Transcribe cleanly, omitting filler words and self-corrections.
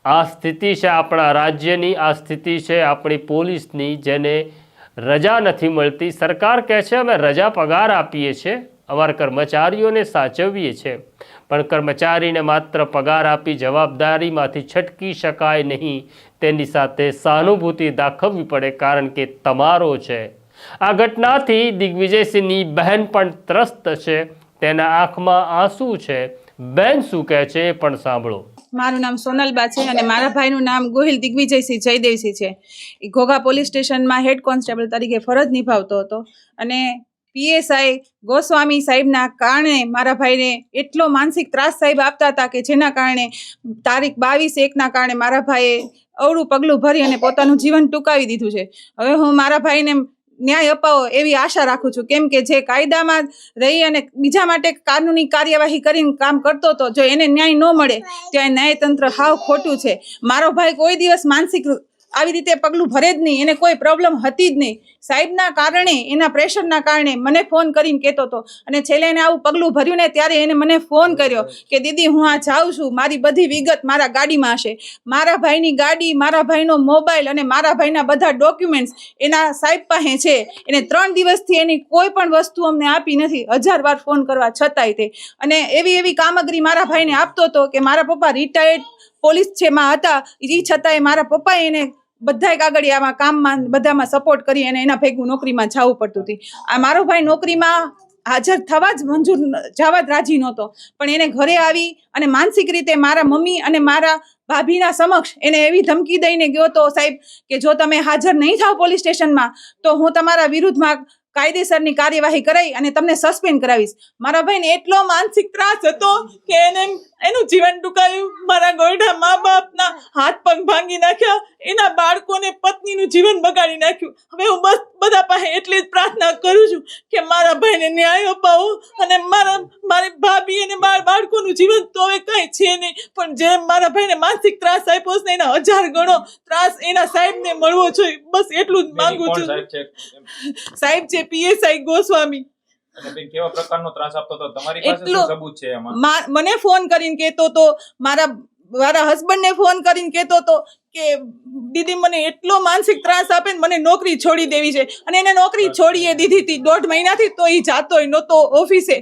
આ સ્થિતિ છે આપણા રાજ્યની, આ સ્થિતિ છે આપણી પોલીસની, જેને રજા નથી મળતી। સરકાર કહે છે અમે રજા પગાર આપીએ છીએ, અમારા કર્મચારીઓને સાચવીએ છીએ, પણ કર્મચારીને માત્ર પગાર આપી જવાબદારીમાંથી છટકી શકાય નહીં, તેની સાથે સહાનુભૂતિ દાખવવી પડે, કારણ કે તમારો છે। આ ઘટનાથી દિગ્વિજયસિંહની બહેન પણ ત્રસ્ત છે, તેના આંખમાં આંસુ છે। બેન શું કહે છે એ પણ સાંભળો। મારું નામ સોનલબા છે અને મારા ભાઈનું નામ ગોહિલ દિગ્વિજયસિંહ જયદેવસિંહ છે। એ ઘોઘા પોલીસ સ્ટેશનમાં હેડ કોન્સ્ટેબલ તરીકે ફરજ નિભાવતો હતો અને પીએસઆઈ ગોસ્વામી સાહેબના કારણે મારા ભાઈને એટલો માનસિક ત્રાસ સાહેબ આપતા હતા કે જેના કારણે તારીખ 22/1ના કારણે મારા ભાઈએ અવળું પગલું ભરી અને પોતાનું જીવન ટૂંકાવી દીધું છે। હવે હું મારા ભાઈને ન્યાય અપાવો એવી આશા રાખું છું, કેમ કે જે કાયદામાં રહી અને બીજા માટે કાનૂની કાર્યવાહી કરીને કામ કરતો હતો, જો એને ન્યાય ન મળે તો ન્યાયતંત્ર હાવ ખોટું છે। મારો ભાઈ કોઈ દિવસ માનસિક આવી રીતે પગલું ભરે જ નહીં, એને કોઈ પ્રોબ્લેમ હતી જ નહીં। સાહેબના કારણે, એના પ્રેશરના કારણે મને ફોન કરીને કહેતો હતો અને છેલ્લે એને આવું પગલું ભર્યું ને ત્યારે એને મને ફોન કર્યો કે દીદી હું આ જાઉં છું, મારી બધી વિગત મારા ગાડીમાં હશે। મારા ભાઈની ગાડી, મારા ભાઈનો મોબાઈલ અને મારા ભાઈના બધા ડોક્યુમેન્ટ્સ એના સાહેબ પાસે છે। એને 3 દિવસથી એની કોઈ પણ વસ્તુ અમને આપી નથી, 1000 વાર ફોન કરવા છતાંય તે, અને એવી કામગીરી મારા ભાઈને આપતો હતો કે મારા પપ્પા રિટાયર્ડ પોલીસ છેમાં હતા, એ છતાંય મારા પપ્પાએ એને બધાય કાગળિયામાં કામમાં બધામાં સપોર્ટ કરી અને એના ભેગું નોકરીમાં જવું પડતું હતું। આ મારો ભાઈ નોકરીમાં હાજર થવા જ મંજૂર જવા જ રાજી નહોતો, પણ એને ઘરે આવી અને માનસિક રીતે મારા મમ્મી અને મારા ભાભીના સમક્ષ એને એવી ધમકી દઈને ગયો હતો સાહેબ કે જો તમે હાજર નહીં થાવ પોલીસ સ્ટેશનમાં તો હું તમારા વિરુદ્ધમાં કાયદેસરની કાર્યવાહી કરાવી અને તમને સસ્પેન્ડ કરાવીશ। મારા ભાઈને એટલો માનસિક ત્રાસ હતો કે એને એનું જીવન ટૂંકાવ્યું, મારા ગોયડા મા બાપના હાથ પગ ભાંગી નાખ્યા, એના બાળકોને પત્નીનું જીવન બગાડી નાખ્યું। હવે હું બસ બધા પાસે એટલી જ પ્રાર્થના કરું છું કે મારા ભાઈને ન્યાય અપાવો અને મારી ભાભી અને બાળકોનું જીવન તો હવે કંઈ છે નહીં, પણ જે મારા ભાઈને માનસિક ત્રાસ આપ્યો છે એના 1000 ગણો ત્રાસ એના સાહેબને મળવો જોઈએ, બસ એટલું જ માંગુ છું। સાહેબ છે પીએસઆઈ ગોસ્વામી। કેવા પ્રકારનો ત્રાસ આપતો હતો? તમારી પાસે શું સબૂત છે એમાં? મને ફોન કરીને કહેતો હતો, મારા હસબન્ડને ફોન કરીને કહેતો હતો કે દીદી મને એટલો માનસિક ત્રાસ આપે ને મને નોકરી છોડી દેવી છે, અને એને નોકરી છોડીએ દીધી હતી 1.5 મહિનાથી, તો એ જાતોય નહોતો ઓફિસે।